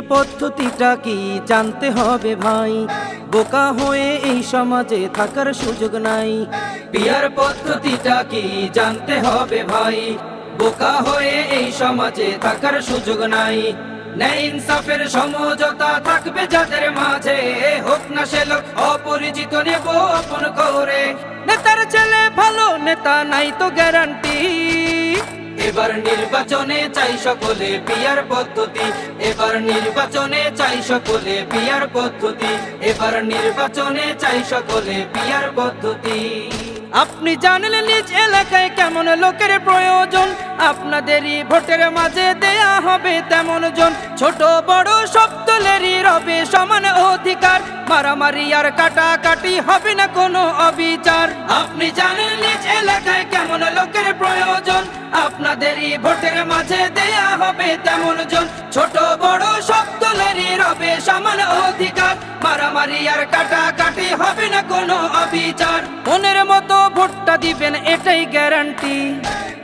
পদ্ধতিটা কি জানতে হবে ভাই, বোকা হয়ে এই সমাজে থাকার সুযোগ নাই। বিয়ার পদ্ধতিটা কি জানতে হবে ভাই, বোকা হয়ে এই সমাজে থাকার সুযোগ নাই। ন্যায় ইনসাফের সমঝোতা থাকবে যাদের মাঝে, হোক না সে লোক অপরিচিত নেব আপন করে। নেতার ছেলে ভালো, নেতা নাই তো গ্যারান্টি। এবার নির্বাচনে চাই সকলে পিয়ার পদ্ধতি, এবার নির্বাচনে চাই সকলে পিয়ার পদ্ধতি, এবার নির্বাচনে চাই সকলে পিয়ার পদ্ধতি। আপনি জানলে নিজ এলাকায় কেমন লোকের প্রয়োজন, আপনাদেরই ভোটের মাঝে দেয়া হবে তেমন জন। ছোট বড় সব দলেরই রবে সমান অধিকার, মারামারি আর কাটাকাটি হবে না কোনো অবিচার। আপনি জানেন নিজ এলাকায় কেমন লোকের প্রয়োজন, আপনাদেরই ভোটের মাঝে দেয়া হবে তেমন জন। ছোট বড় সব দলেরই রবে সমান অধিকার, মারামারি আর কাটাকাটি হবে না কোনো অবিচার। মনের মতো ভোটটা দিবেন এটাই গ্যারান্টি,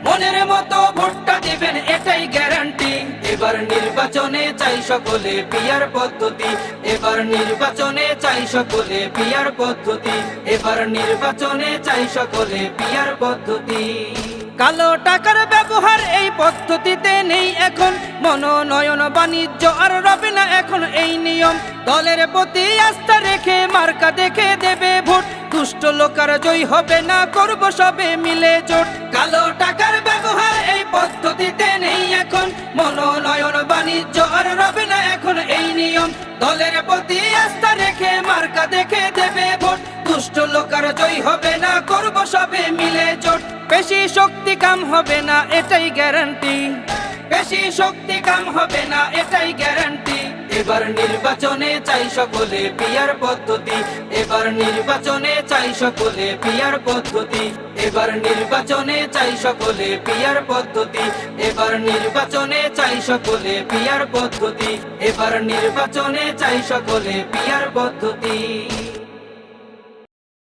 মনের মতো ভোটটা দিবেন এটাই গ্যারান্টি। এবার নির্বাচনে চাই সকলে পিয়ার পদ্ধতি, এবার নির্বাচনে চাই সকলে পিয়ার পদ্ধতি, এবার নির্বাচনে চাই সকলে পিয়ার পদ্ধতি। কালো টাকার ব্যবহার এই পদ্ধতিতে নেই এখন, মনোনয়ন বাণিজ্য আর রবে না এখন এই নিয়ম। দলের প্রতি আস্থা রেখে মার্কা দেখে দেবে ভোট, দুষ্ট লোকার জয় হবে না, করব সবে মিলে জোট। কালো টাকার ব্যবহার এই পদ্ধতিতে নেই এখন, মনোনয়ন বাণিজ্য আর রবে না এখন এই নিয়ম। দলের প্রতি আস্থা রেখে মার্কা দেখে দেবে ভোট, দুষ্ট লোকার জয় হবে না, করব সবে মিলে জোট। বেশি শক্তি কাম হবে না এটাই গ্যারান্টি, বেশি শক্তি কাম হবে না এটাই গ্যারান্টি। এবার নির্বাচনে চাই সকলে পিয়ার পদ্ধতি, এবার নির্বাচনে চাই সকলে পিয়ার পদ্ধতি, এবার নির্বাচনে চাই সকলে পিয়ার পদ্ধতি, এবার নির্বাচনে চাই সকলে পিয়ার পদ্ধতি, এবার নির্বাচনে চাই সকলে পিয়ার পদ্ধতি।